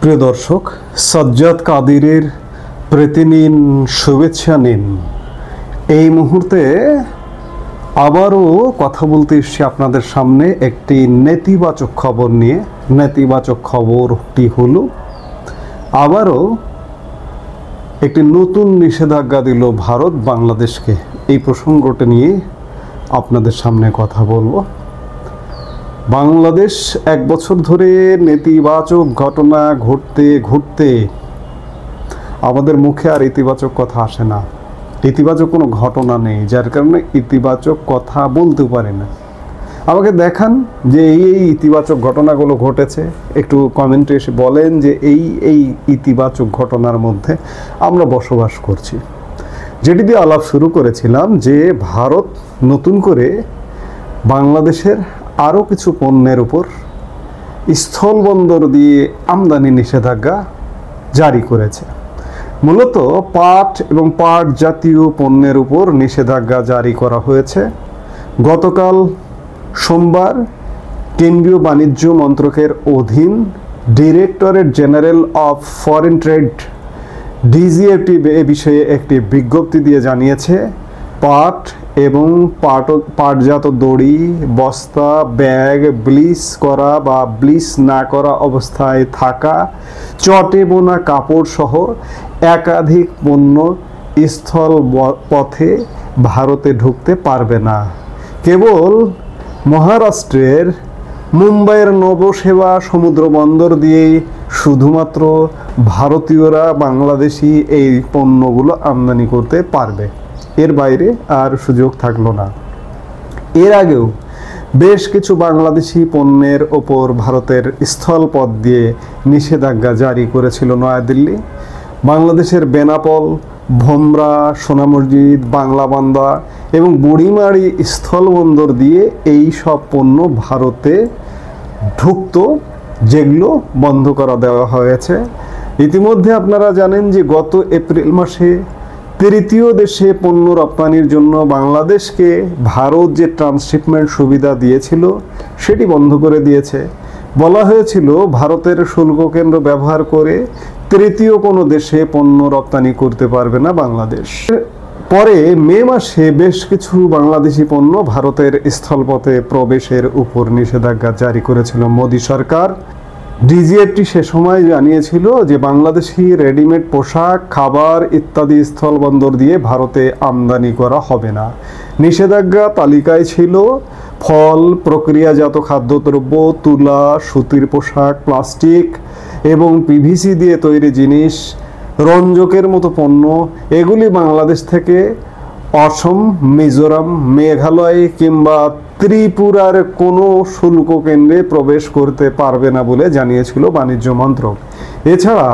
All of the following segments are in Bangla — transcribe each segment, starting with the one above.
প্রিয় দর্শক, সাজ্জাদ কাদিরের প্রীতি নিন, শুভেচ্ছা নিন। এই মুহূর্তে আবারও কথা বলতে এসেছি আপনাদের সামনে একটি নেতিবাচক খবর নিয়ে। নেতিবাচক খবরটি হলো আবারও একটি নতুন নিষেধাজ্ঞা দিল ভারত বাংলাদেশকে। এই প্রসঙ্গটি নিয়ে আপনাদের সামনে কথা বলবো। বাংলাদেশ এক বছর ধরে নেতিবাচক ঘটনা ঘটতে ঘটতে আমাদের মুখে আর ইতিবাচক কথা আসে না। ইতিবাচক কোনো ঘটনা নেই, যার কারণে ইতিবাচক কথা বলতে পারি না। আমাকে দেখান যে এই ইতিবাচক ঘটনাগুলো ঘটেছে, একটু কমেন্টে এসে বলেন যে এই ইতিবাচক ঘটনার মধ্যে আমরা বসবাস করছি। যেটি দিয়ে আলাপ শুরু করেছিলাম যে ভারত নতুন করে বাংলাদেশের আরও কিছু পণ্যের উপর স্থলবন্দর দিয়ে আমদানি নিষেধাজ্ঞা জারি করেছে। মূলত পাট এবং পাট জাতীয় পণ্যের উপর নিষেধাজ্ঞা জারি করা হয়েছে। গতকাল সোমবার কেন্দ্রীয় বাণিজ্য মন্ত্রকের অধীন directorate general of foreign trade DGFT এ বিষয়ে একটি বিজ্ঞপ্তি দিয়ে জানিয়েছে, পাট এবং পাটজাত দড়ি, বস্তা, ব্যাগ, ব্লিচ করা বা ব্লিচ না করা অবস্থায় থাকা, চটে বোনা কাপড় সহ একাধিক পণ্য স্থল পথে ভারতে ঢুকতে পারবে না। কেবল মহারাষ্ট্রের মুম্বাইয়ের নবসেবা সমুদ্র বন্দর দিয়েই শুধুমাত্র ভারতীয়রা বাংলাদেশি এই পণ্যগুলো আমদানি করতে পারবে। এর বাইরে আর সুযোগ থাকলো না। এর আগেও বেশ কিছু বাংলাদেশি পণ্যের ওপর ভারতের স্থলপথ দিয়ে নিষেধাজ্ঞা জারি করেছিল নয়াদিল্লি। বাংলাদেশের বেনাপোল, ভোমরা, সোনা মসজিদ, বাংলাবান্ধা এবং বুড়িমারি স্থলবন্দর দিয়ে এই সব পণ্য ভারতে ঢুকত, যেগুলো বন্ধ করা দেওয়া হয়েছে। ইতিমধ্যে আপনারা জানেন যে গত এপ্রিল মাসে তৃতীয় দেশে পণ্য রপ্তানির জন্য বাংলাদেশকে ভারত যে ট্রান্সশিপমেন্ট সুবিধা দিয়েছিল সেটি বন্ধ করে দিয়েছে। বলা হয়েছিল ভারতের শুল্ক কেন্দ্র ব্যবহার করে তৃতীয় কোনো দেশে পণ্য রপ্তানি করতে পারবে না বাংলাদেশ। পরে মে মাসে বেশ কিছু বাংলাদেশি পণ্য ভারতের স্থলপথে প্রবেশের উপর নিষেধাজ্ঞা জারি করেছিল মোদী সরকার। ডিজিএফটি সে সময় জানিয়েছিল যে বাংলাদেশি রেডিমেড পোশাক, খাবার ইত্যাদি স্থলবন্দর দিয়ে ভারতে আমদানি করা হবে না। নিষেধাজ্ঞা তালিকায় ছিল ফল, প্রক্রিয়াজাত খাদ্যদ্রব্য, তুলা, সুতির পোশাক, প্লাস্টিক এবং পিভিসি দিয়ে তৈরি জিনিস, রঞ্জকের মতো পণ্য। এগুলি বাংলাদেশ থেকে অসম, মিজোরাম, মেঘালয় কিংবা ত্রিপুরার কোনো শুল্ক কেন্দ্রে প্রবেশ করতে পারবে না বলে জানিয়েছিল বাণিজ্য মন্ত্রক। এছাড়া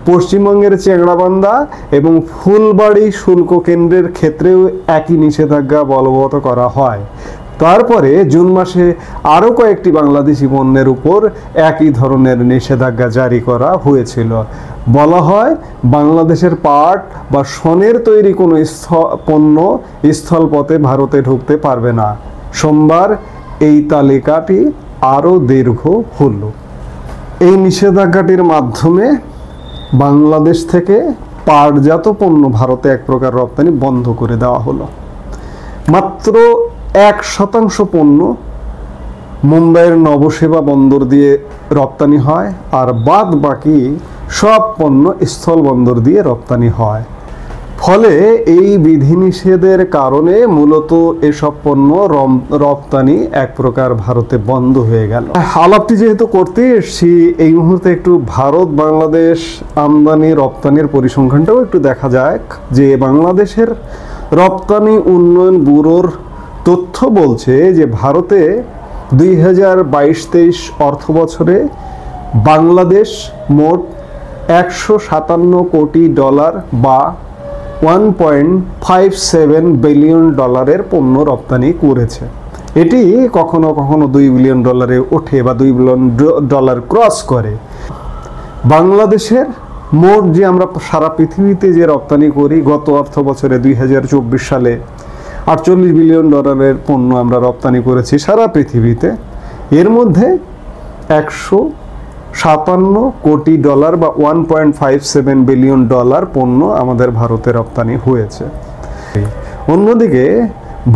পশ্চিমবঙ্গের চেংড়াবান্ধা এবং ফুলবাড়ি শুল্ক কেন্দ্রের ক্ষেত্রেও একই নিষেধাজ্ঞা বলবৎ করা হয়। তারপরে জুন মাসে আরও কয়েকটি বাংলাদেশি পণ্যের উপর একই ধরনের নিষেধাজ্ঞা জারি করা হয়েছিল। বলা হয় বাংলাদেশের পাট বা শনের তৈরি কোনো পণ্য স্থলপথে ভারতে ঢুকতে পারবে না। সোমবার এই তালিকাটি আরও দীর্ঘ হল। এই নিষেধাজ্ঞাটির মাধ্যমে বাংলাদেশ থেকে পাটজাত পণ্য ভারতে এক প্রকার রপ্তানি বন্ধ করে দেওয়া হলো। মাত্র 1% পণ্য মুম্বাইয়ের নবসেবা বন্দর দিয়ে রপ্তানি হয়, আর বাদ বাকি সব পণ্য স্থলবন্দর দিয়ে রপ্তানি হয়। ফলে এই বিধিনিষেধের কারণে মূলত এসব পণ্য রপ্তানি এক প্রকার ভারতে বন্ধ হয়ে গেল। আলাপটি যেহেতু করতে এসছি, এই মুহূর্তে একটু ভারত বাংলাদেশ আমদানি রপ্তানির পরিসংখ্যানটাও একটু দেখা যাক। যে বাংলাদেশের রপ্তানি উন্নয়ন ব্যুরোর তথ্য বলছে যে ভারতে 2022-23 অর্থ বছরে বাংলাদেশ মোট $157 কোটি বা $1.57 বিলিয়ন পণ্য রপ্তানি করেছে। এটি কখনো কখনো $2 বিলিয়ন ওঠে বা $2 বিলিয়ন ক্রস করে। বাংলাদেশের মোট যে আমরা সারা পৃথিবীতে যে রপ্তানি করি, গত অর্থ বছরে 2024 সালে $48 বিলিয়ন পণ্য আমরা রপ্তানি করেছি সারা পৃথিবীতে। এর মধ্যে $57 কোটি বা $1.57 বিলিয়ন পণ্য আমাদের ভারতে রপ্তানি হয়েছে। অন্যদিকে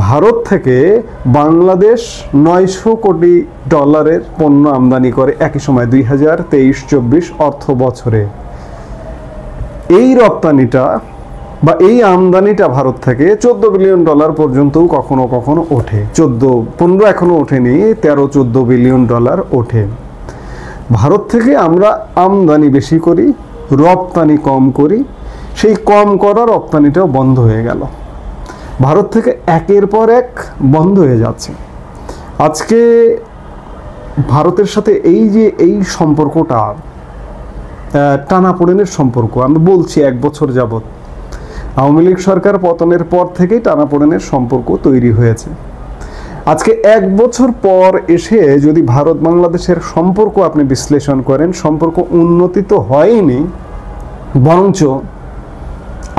ভারত থেকে বাংলাদেশ $900 কোটি পণ্য আমদানি করে একই সময় 2023-24 অর্থ বছরে। এই রপ্তানিটা বা এই আমদানিটা ভারত থেকে $14 বিলিয়ন পর্যন্তও কখনো কখনো ওঠে। 15 এখনো ওঠেনি, 13-14 বিলিয়ন ওঠে। ভারত থেকে আমরা আমদানি বেশি করি, রপ্তানি কম করি। সেই কম করা রপ্তানিটাও বন্ধ হয়ে গেল। ভারত থেকে একের পর এক বন্ধ হয়ে যাচ্ছে। আজকে ভারতের সাথে এই সম্পর্কটা টানাপোড়েনের সম্পর্ক, আমি বলছি 1 বছর যাবত আওয়ামী লীগ সরকার পতনের পর থেকেই টানাপোড়েনের সম্পর্ক তৈরি হয়েছে। আজকে 1 বছর পর এসে যদি ভারত বাংলাদেশের সম্পর্ক আপনি বিশ্লেষণ করেন, সম্পর্ক উন্নতি তো হয়নি, বরঞ্চ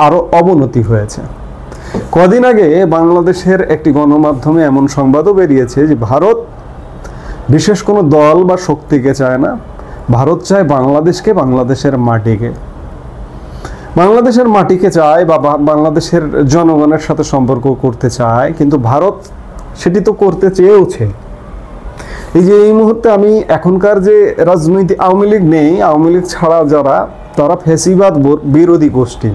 আরো অবনতি হয়েছে। কদিন আগে বাংলাদেশের একটি গণমাধ্যমে এমন সংবাদও বেরিয়েছে যে ভারত বিশেষ কোনো দল বা শক্তিকে চায় না, ভারত চায় বাংলাদেশকে, বাংলাদেশের মাটিকে। বাংলাদেশের মাটিকে চায় বা বাংলাদেশের জনগণের সাথে সম্পর্ক করতে চায়, কিন্তু ভারত সেটি তো করতে চেয়েওছে। এই মুহূর্তে আমি এখনকার যে রাজনৈতিক, আওয়ামী লীগ নেই, আওয়ামী লীগ ছাড়া তারা ফ্যাসিবাদ বিরোধী গোষ্ঠী,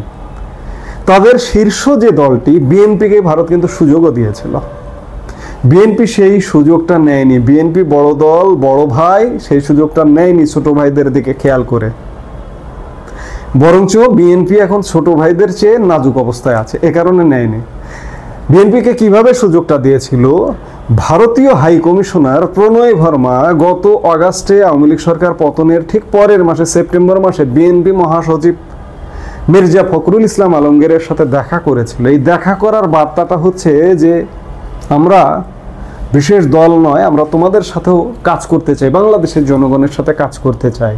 তাদের শীর্ষ যে দলটি বিএনপিকে ভারত কিন্তু সুযোগও দিয়েছিল। বিএনপি সেই সুযোগটা নেয়নি। বিএনপি বড় দল, বড় ভাই, সেই সুযোগটা নেয়নি ছোট ভাইদের দিকে খেয়াল করে। বরঞ্চ বিএনপি এখন ছোট ভাইদের চেয়ে নাজুক অবস্থায় আছে, এ কারণে নেয়নি। বিএনপিকে কিভাবে সুযোগটা দিয়েছিল? ভারতীয় হাই কমিশনার প্রণয় ভার্মা গত আগস্টে আওয়ামী লীগ সরকার পতনের ঠিক পরের মাসে, সেপ্টেম্বর মাসে, বিএনপি মহাসচিব মির্জা ফখরুল ইসলাম আলমগীরের সাথে দেখা করেছিল। এই দেখা করার বার্তাটা হচ্ছে যে আমরা বিশেষ দল নয়, আমরা তোমাদের সাথেও কাজ করতে চাই, বাংলাদেশের জনগণের সাথে কাজ করতে চাই।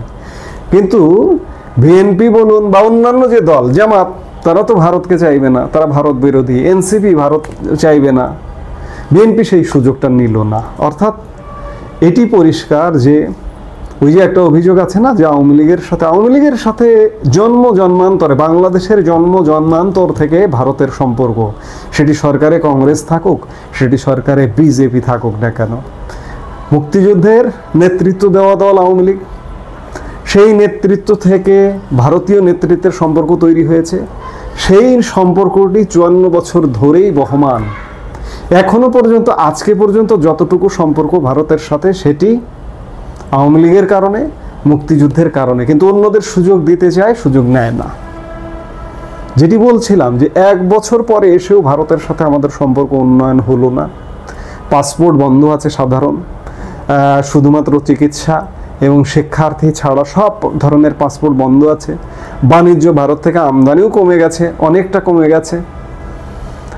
কিন্তু বিএনপি বলুন বা অন্যান্য যে দল, জামাত, তারা তো ভারতকে চাইবে না, তারা ভারত বিরোধী। এনসিপি ভারত চাইবে না, বিএনপি সেই সুযোগটা নিল না। অর্থাৎ এটি পরিষ্কার যে ওই যে একটা অভিযোগ আছে না যে আওয়ামী লীগের সাথে জন্মান্তরে, বাংলাদেশের জন্মান্তর থেকে ভারতের সম্পর্ক, সেটি সরকারে কংগ্রেস থাকুক, সেটি সরকারে বিজেপি থাকুক না কেন, মুক্তিযুদ্ধের নেতৃত্ব দেওয়া দল আওয়ামী লীগ, সেই নেতৃত্ব থেকে ভারতীয় নেতৃত্বের সম্পর্ক তৈরি হয়েছে। সেই সম্পর্কটি 54 বছর ধরেই বহমান। এখনো পর্যন্ত, আজকে পর্যন্ত যতটুকু সম্পর্ক ভারতের সাথে, সেটি আওয়ামী লীগের কারণে, মুক্তিযুদ্ধের কারণে। কিন্তু অন্যদের সুযোগ দিতে চায়, সুযোগ নেয় না। যেটি বলছিলাম যে 1 বছর পরে এসেও ভারতের সাথে আমাদের সম্পর্ক উন্নয়ন হলো না। পাসপোর্ট বন্ধ আছে সাধারণ, শুধুমাত্র চিকিৎসা এবং শিক্ষার্থী ছাড়া সব ধরনের পাসপোর্ট বন্ধ আছে। বাণিজ্য, ভারত থেকে আমদানিও কমে গেছে, অনেকটা কমে গেছে।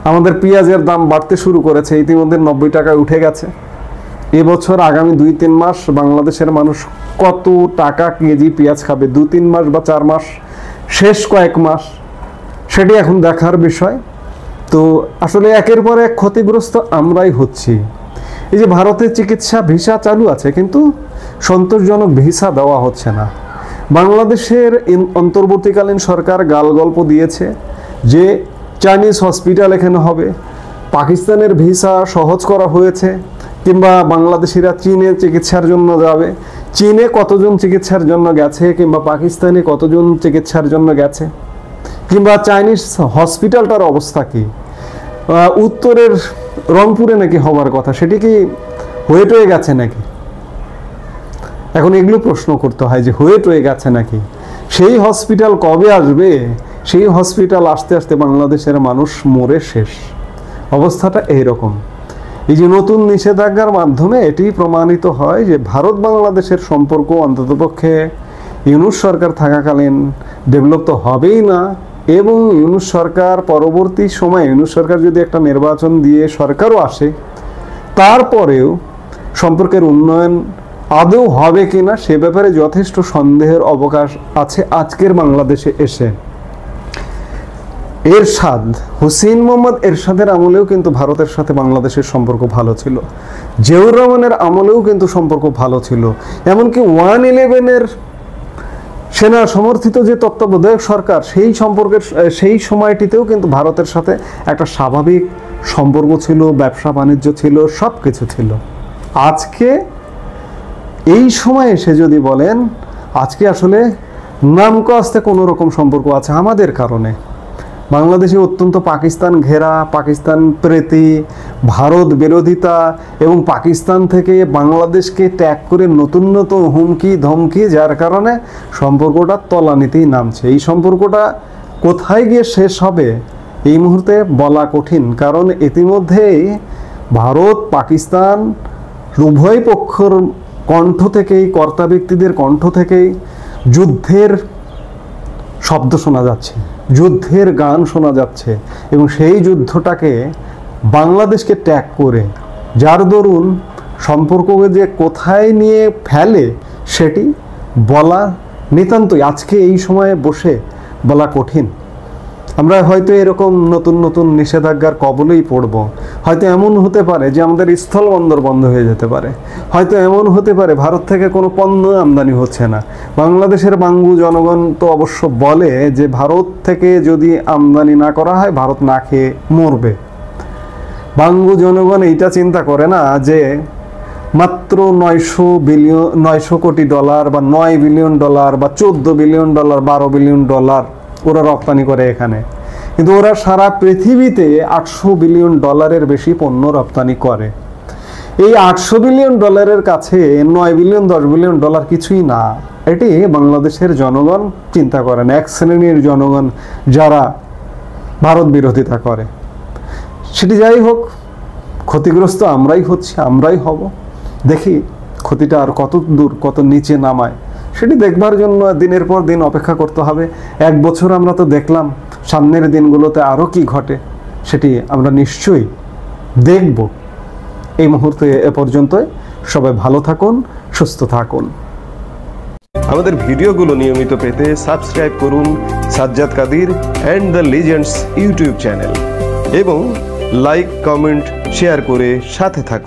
আমাদের পেঁয়াজের দাম বাড়তে শুরু করেছে, ইতিমধ্যে 90 টাকায় উঠে গেছে। এবছর আগামী 2-3 মাস বাংলাদেশের মানুষ কত টাকা কেজি পেঁয়াজ খাবে, 2-3 মাস বা 4 মাস, শেষ কয়েক মাস, সেটি এখন দেখার বিষয়। তো আসলে একের পর এক ক্ষতিগ্রস্ত আমরাই হচ্ছি। এই যে ভারতের চিকিৎসা ভিসা চালু আছে, কিন্তু সন্তোষজনক ভিসা দেওয়া হচ্ছে না। বাংলাদেশের অন্তর্বর্তীকালীন সরকার গালগল্প দিয়েছে যে চাইনিজ হসপিটাল এখানে হবে, পাকিস্তানের ভিসা সহজ করা হয়েছে, কিংবা বাংলাদেশিরা চীনে চিকিৎসার জন্য যাবে। চীনে কতজন চিকিৎসার জন্য গেছে, কিংবা পাকিস্তানে কতজন চিকিৎসার জন্য গেছে, কিংবা চাইনিজ হসপিটালটার অবস্থা কি? উত্তরের রংপুরে নাকি হওয়ার কথা, সেটি কি হয়ে গেছে নাকি? এখন এগুলো প্রশ্ন করতে হয় যে হয়ে গেছে নাকি? সেই হসপিটাল কবে আসবে? সেই হসপিটাল আসতে আসতে বাংলাদেশের মানুষ মরে শেষ। অবস্থাটা এইরকম। এই যে নতুন নিষেধাজ্ঞার মাধ্যমে এটি প্রমাণিত হয় যে ভারত বাংলাদেশের সম্পর্ক অন্ততপক্ষে ইউনূস সরকার থাকাকালীন ডেভেলপ তো হবেই না, এবং ইউনূস সরকার পরবর্তী সময়ে, ইউনূস সরকার যদি একটা নির্বাচন দিয়ে সরকারও আসে, তারপরেও সম্পর্কের উন্নয়ন আদৌ হবে কিনা সে ব্যাপারে যথেষ্ট সন্দেহের অবকাশ আছে আজকের বাংলাদেশে এসে। এরশাদ, হুসেইন মোহাম্মদ এরশাদের আমলেও কিন্তু ভারতের সাথে বাংলাদেশের সম্পর্ক ভালো ছিল। জিয়াউর রহমানের আমলেও কিন্তু সম্পর্ক ভালো ছিল। এমনকি 111-এর সেনা সমর্থিত যে তত্ত্বাবধায়ক সরকার, সেই সময়টিতেও কিন্তু ভারতের সাথে একটা স্বাভাবিক সম্পর্ক ছিল, ব্যবসা বাণিজ্য ছিল, সব কিছু ছিল। আজকে এই সময়ে এসে যদি বলেন আজকে আসলে নামকাস্তে কোনো রকম সম্পর্ক আছে আমাদের কারণে, বাংলাদেশে অত্যন্ত পাকিস্তান ঘেরা, পাকিস্তান প্রীতি, ভারত বিরোধিতা এবং পাকিস্তান থেকে বাংলাদেশকে ত্যাগ করে নতুন নতুন হুমকি ধমকি, যার কারণে সম্পর্কটা তলানিতেই নামছে। এই সম্পর্কটা কোথায় গিয়ে শেষ হবে এই মুহূর্তে বলা কঠিন, কারণ ইতিমধ্যেই ভারত পাকিস্তান উভয় পক্ষর কণ্ঠ থেকেই, কর্তা ব্যক্তিদের কণ্ঠ থেকেই যুদ্ধের শব্দ শোনা যাচ্ছে, যুদ্ধের গান শোনা যাচ্ছে। এবং সেই যুদ্ধটাকে বাংলাদেশকে ত্যাগ করে, যার দরুন সম্পর্ককে যে কোথায় নিয়ে ফেলে সেটি বলা নিতান্তই আজকে এই সময়ে বসে বলা কঠিন। আমরা হয়তো এরকম নতুন নতুন নিষেধাজ্ঞার কবলেই পড়ব। হয়তো এমন হতে পারে যে আমাদের স্থলবন্দর বন্ধ হয়ে যেতে পারে। হয়তো এমন হতে পারে ভারত থেকে কোনো পণ্য আমদানি হচ্ছে না। বাংলাদেশের বাঙ্গু জনগণ তো অবশ্য বলে যে ভারত থেকে যদি আমদানি না করা হয় ভারত না খেয়ে মরবে। বাঙ্গু জনগণ এইটা চিন্তা করে না যে মাত্র 900 কোটি ডলার বা 9 বিলিয়ন ডলার বা 14 বিলিয়ন ডলার, 12 বিলিয়ন ডলার ওরা রপ্তানি করে এখানে, কিন্তু ওরা সারা পৃথিবীতে 800 বিলিয়ন ডলারের বেশি পণ্য রপ্তানি করে। এই 800 বিলিয়ন ডলারের কাছে 9 বিলিয়ন 10 বিলিয়ন ডলার কিছুই না। এটি বাংলাদেশের জনগণ চিন্তা করেন, এক শ্রেণীর জনগণ যারা ভারত বিরোধিতা করে। সেটি যাই হোক, ক্ষতিগ্রস্ত আমরাই হচ্ছি, আমরাই হব। দেখি ক্ষতিটা আর কত দূর, কত নিচে নামায়, সেটি দেখবার জন্য দিনের পর দিন অপেক্ষা করতে হবে। 1 বছর আমরা তো দেখলাম, সামনের দিনগুলোতে আরও কি ঘটে সেটি আমরা নিশ্চয়ই দেখব। এই মুহূর্তে এ পর্যন্তই। সবাই ভালো থাকুন, সুস্থ থাকুন। আমাদের ভিডিওগুলো নিয়মিত পেতে সাবস্ক্রাইব করুন Sajjad Kadir and the legends YouTube channel এবং লাইক, কমেন্ট, শেয়ার করে সাথে থাকুন।